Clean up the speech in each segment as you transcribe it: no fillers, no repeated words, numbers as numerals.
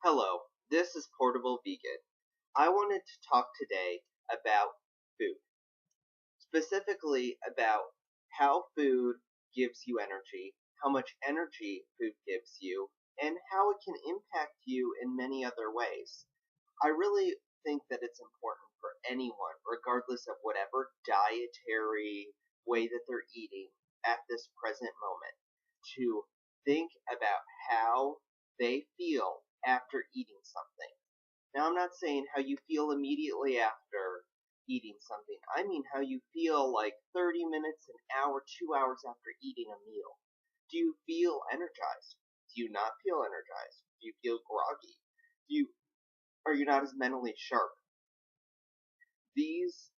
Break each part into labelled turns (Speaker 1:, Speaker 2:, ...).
Speaker 1: Hello, this is PortableVegan. I wanted to talk today about food, specifically about how food gives you energy, how much energy food gives you, and how it can impact you in many other ways. I really think that it's important for anyone, regardless of whatever dietary way that they're eating at this present moment, to think about how they feel after eating something. Now, I'm not saying how you feel immediately after eating something. I mean how you feel like 30 minutes, an hour, 2 hours after eating a meal. Do you feel energized? Do you not feel energized? Do you feel groggy? Do you Are you not as mentally sharp? These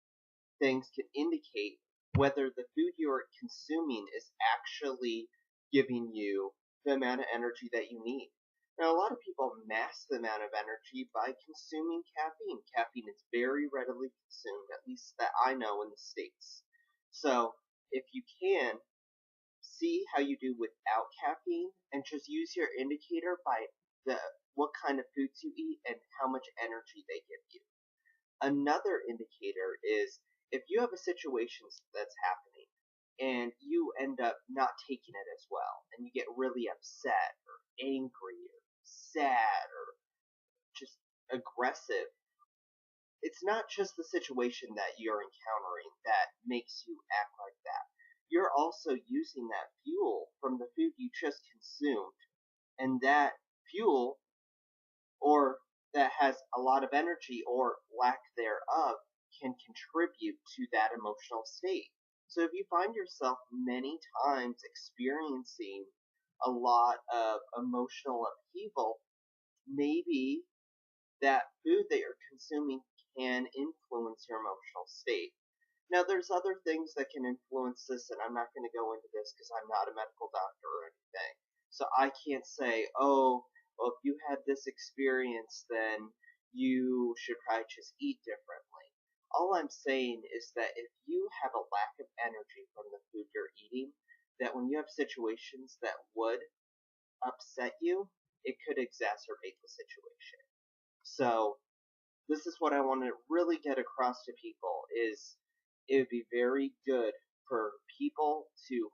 Speaker 1: things can indicate whether the food you are consuming is actually giving you the amount of energy that you need. Now, a lot of people mask the amount of energy by consuming caffeine. Caffeine is very readily consumed, at least that I know in the States. So, if you can, see how you do without caffeine and just use your indicator by the what kind of foods you eat and how much energy they give you. Another indicator is if you have a situation that's happening and you end up not taking it as well and you get really upset or angry or sad or just aggressive, it's not just the situation that you're encountering that makes you act like that. You're also using that fuel from the food you just consumed, and that fuel or that has a lot of energy or lack thereof can contribute to that emotional state. So if you find yourself many times experiencing a lot of emotional upheaval, maybe that food that you're consuming can influence your emotional state. Now, there's other things that can influence this, and I'm not going to go into this because I'm not a medical doctor or anything. So I can't say, oh, well, if you had this experience, then you should probably just eat differently. All I'm saying is that if you have a lack of energy from the food you're eating, that when you have situations that would upset you, it could exacerbate the situation. So this is what I want to really get across to people is it would be very good for people to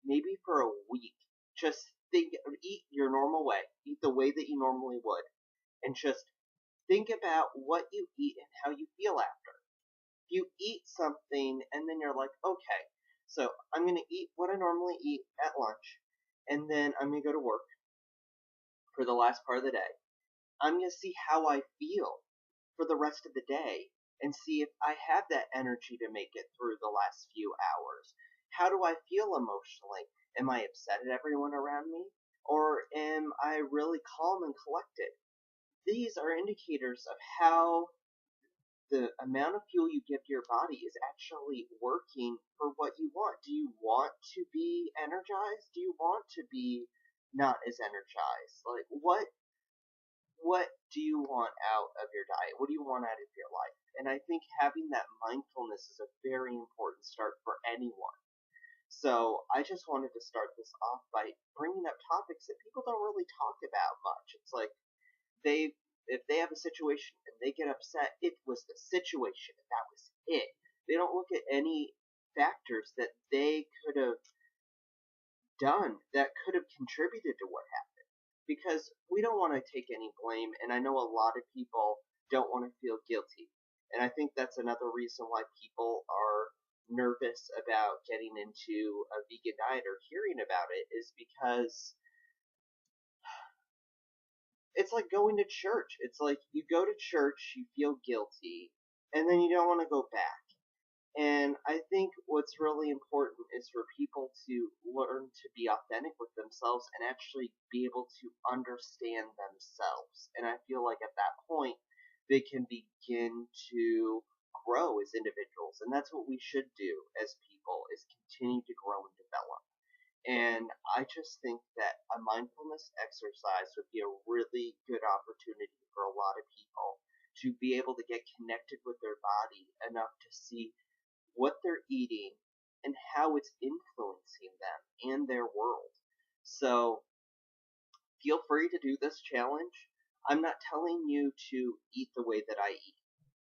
Speaker 1: maybe for a week just eat your normal way, eat the way that you normally would, and just think about what you eat and how you feel after. If you eat something and then you're like, okay, so I'm going to eat what I normally eat at lunch, and then I'm going to go to work for the last part of the day. I'm going to see how I feel for the rest of the day and see if I have that energy to make it through the last few hours. How do I feel emotionally? Am I upset at everyone around me? Or am I really calm and collected? These are indicators of how the amount of fuel you give to your body is actually working for what you want. Do you want to be energized? Do you want to be not as energized? Like what do you want out of your diet? What do you want out of your life? And I think having that mindfulness is a very important start for anyone. So I just wanted to start this off by bringing up topics that people don't really talk about much. It's like if they have a situation and they get upset, it was the situation and that was it. They don't look at any factors that they could have done that could have contributed to what happened. Because we don't want to take any blame, and I know a lot of people don't want to feel guilty. And I think that's another reason why people are nervous about getting into a vegan diet or hearing about it is because it's like going to church. It's like you go to church, you feel guilty, and then you don't want to go back. And I think what's really important is for people to learn to be authentic with themselves and actually be able to understand themselves. And I feel like at that point, they can begin to grow as individuals. And that's what we should do as people, is continue to grow and develop. And I just think that a mindfulness exercise would be a really good opportunity for a lot of people to be able to get connected with their body enough to see what they're eating and how it's influencing them and their world. So feel free to do this challenge. I'm not telling you to eat the way that I eat.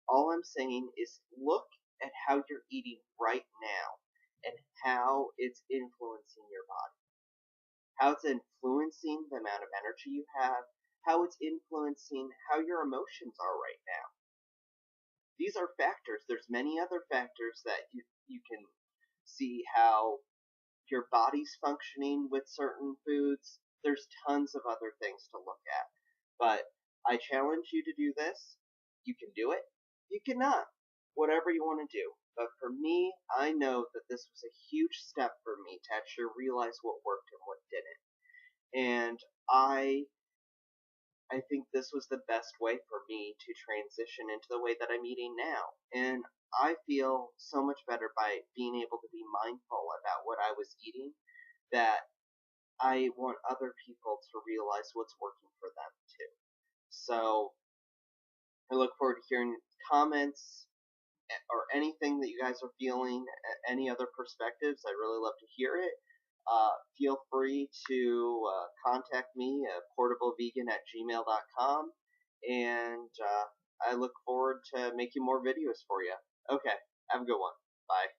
Speaker 1: All I'm saying is look at how you're eating right now and how it's influencing your body, how it's influencing the amount of energy you have, how it's influencing how your emotions are right now. These are factors. There's many other factors that you can see how your body's functioning with certain foods. There's tons of other things to look at. But I challenge you to do this. You can do it. You cannot. Whatever you want to do. But for me, I know that this was a huge step for me to actually realize what worked and what didn't. And I think this was the best way for me to transition into the way that I'm eating now. And I feel so much better by being able to be mindful about what I was eating that I want other people to realize what's working for them too. So I look forward to hearing comments or anything that you guys are feeling, any other perspectives. I really love to hear it. Feel free to contact me at portablevegan@gmail.com, and I look forward to making more videos for you. Okay, have a good one. Bye.